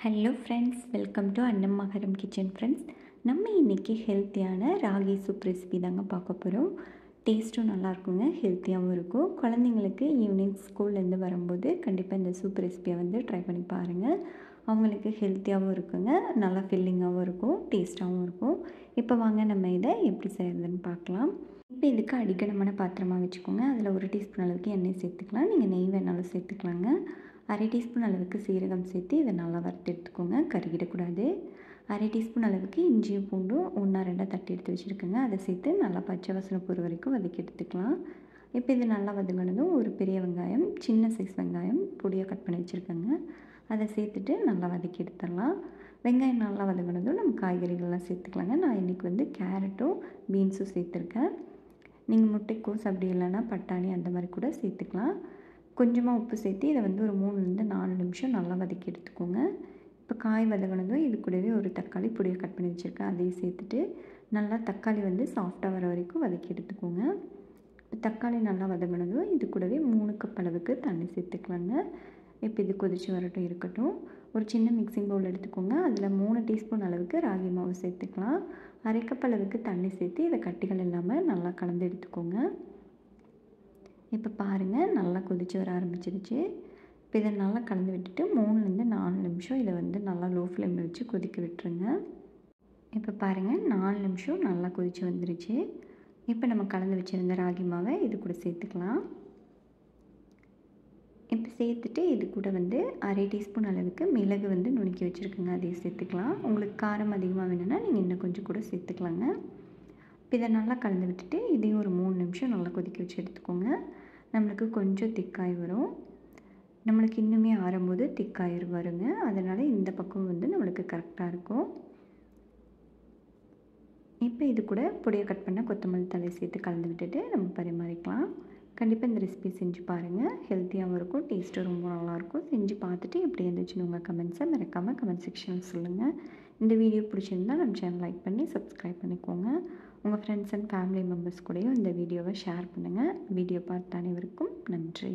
Hello friends, welcome to அன்னம்மாகரம் kitchen friends. நம்ம இன்றைக்கி ஹெல்த்தியான ராகி சூப் ரெசிபி தாங்க பார்க்க போகிறோம். டேஸ்ட்டும் நல்லாயிருக்குங்க, ஹெல்த்தியாகவும் இருக்கும். குழந்தைங்களுக்கு ஈவினிங் ஸ்கூல்லேருந்து வரும்போது கண்டிப்பாக இந்த சூப் ரெசிபியை ட்ரை பண்ணி பாருங்கள். அவங்களுக்கு ஹெல்த்தியாகவும் இருக்குங்க, நல்லா ஃபில்லிங்காகவும் இருக்கும், டேஸ்ட்டாகவும் இருக்கும். இப்போ வாங்க நம்ம இதை எப்படி செய்கிறதுன்னு பார்க்கலாம். இப்போ இதுக்கு அடிக்கனமான பாத்திரமாக வச்சுக்கோங்க. அதில் 1 டீஸ்பூன் அளவுக்கு எண்ணெய் சேர்த்துக்கலாம். நீங்கள் நெய் வேணாலும் சேர்த்துக்கலாங்க. 1/2 டீஸ்பூன் அளவுக்கு சீரகம் சேர்த்து இதை நல்லா வறுத்து எடுத்துக்கோங்க, கருகிடக்கூடாது. 1/2 டீஸ்பூன் அளவுக்கு இஞ்சியும் பூண்டும் 1-2 தட்டி எடுத்து வச்சுருக்கோங்க. அதை சேர்த்து நல்லா பச்சை வாசனை போகிற வரைக்கும் வதக்கி எடுத்துக்கலாம். இப்போ இது நல்லா வதங்கினதும் ஒரு பெரிய வெங்காயம், சின்ன சைஸ் வெங்காயம் பொடியாக கட் பண்ணி வச்சுருக்கேங்க, அதை சேர்த்துட்டு நல்லா வதக்கி எடுத்துடலாம். வெங்காயம் நல்லா வதங்கினதும் நம்ம காய்கறிகள்லாம் சேர்த்துக்கலாங்க. நான் இன்றைக்கி கேரட்டும் பீன்ஸும் சேர்த்துருக்கேன். நீங்கள் முட்டைக்கோஸ் அப்படி இல்லைன்னா பட்டாணி அந்த மாதிரி கூட சேர்த்துக்கலாம். கொஞ்சமாக உப்பு சேர்த்து இதை ஒரு 3-4 நிமிஷம் நல்லா வதக்கி எடுத்துக்கோங்க. இப்போ காய் வதங்கினதும் இது கூடவே ஒரு தக்காளி பொடியை கட் பண்ணி வச்சுருக்கேன், அதையும் சேர்த்துட்டு நல்லா தக்காளி சாஃப்டாக வர வரைக்கும் வதக்கி எடுத்துக்கோங்க. தக்காளி நல்லா வதங்கினதும் இது கூடவே 3 கப் அளவுக்கு தண்ணி சேர்த்துக்கலாங்க. இப்போ இது கொதித்து வரட்டும் இருக்கட்டும். ஒரு சின்ன மிக்சிங் பவுல் எடுத்துக்கோங்க. அதில் 3 டீஸ்பூன் அளவுக்கு ராகி மாவு சேர்த்துக்கலாம். 1/2 கப் அளவுக்கு தண்ணி சேர்த்து இதை கட்டிகள் இல்லாமல் நல்லா கலந்து எடுத்துக்கோங்க. இப்போ பாருங்கள், நல்லா கொதித்து வர ஆரம்பிச்சிருச்சு. இப்போ இதை நல்லா கலந்து விட்டுட்டு 3-4 நிமிஷம் இதை நல்லா லோ ஃப்ளேமில் வச்சு கொதிக்க விட்டுருங்க. இப்போ பாருங்கள், 4 நிமிஷம் நல்லா கொதித்து வந்துருச்சு. இப்போ நம்ம கலந்து வச்சுருந்த ராகி மாவை இது கூட சேர்த்துக்கலாம். இப்போ சேர்த்துட்டு இது கூட 1/2 டீஸ்பூன் அளவுக்கு மிளகு நுணுக்கி வச்சுருக்குங்க, அதையும் சேர்த்துக்கலாம். உங்களுக்கு காரம் அதிகமாக வேணும்னா நீங்கள் இன்னும் கொஞ்சம் கூட சேர்த்துக்கலாங்க. இப்போ இதை நல்லா கலந்து விட்டுட்டு இதையும் ஒரு 3 நிமிஷம் நல்லா கொதிக்க வச்சு எடுத்துக்கோங்க. நம்மளுக்கு கொஞ்சம் திக்காய் வரும். நம்மளுக்கு இன்னுமே ஆறும்போது திக்காய் வருங்க, அதனால் இந்த பக்கம் நம்மளுக்கு கரெக்டாக இருக்கும். இப்போ இது கூட பொடியை கட் பண்ண கொத்தமல்லி தழை சேர்த்து கலந்து விட்டுட்டு நம்ம பரிமாறிக்கலாம். கண்டிப்பாக இந்த ரெசிபி செஞ்சு பாருங்கள், ஹெல்த்தியாகவும் இருக்கும், டேஸ்ட்டும் ரொம்ப நல்லாயிருக்கும். செஞ்சு பார்த்துட்டு எப்படி இருந்துச்சுன்னு உங்கள் கமெண்ட்ஸை மறக்காமல் கமெண்ட் செக்ஷனில் சொல்லுங்கள். இந்த வீடியோ பிடிச்சிருந்தால் நம்ம சேனல் லைக் பண்ணி சப்ஸ்கிரைப் பண்ணிக்கோங்க. உங்கள் ஃப்ரெண்ட்ஸ் அண்ட் ஃபேமிலி மெம்பர்ஸ் கூடயும் இந்த வீடியோவை ஷேர் பண்ணுங்கள். வீடியோ பார்த்த அனைவருக்கும் நன்றி.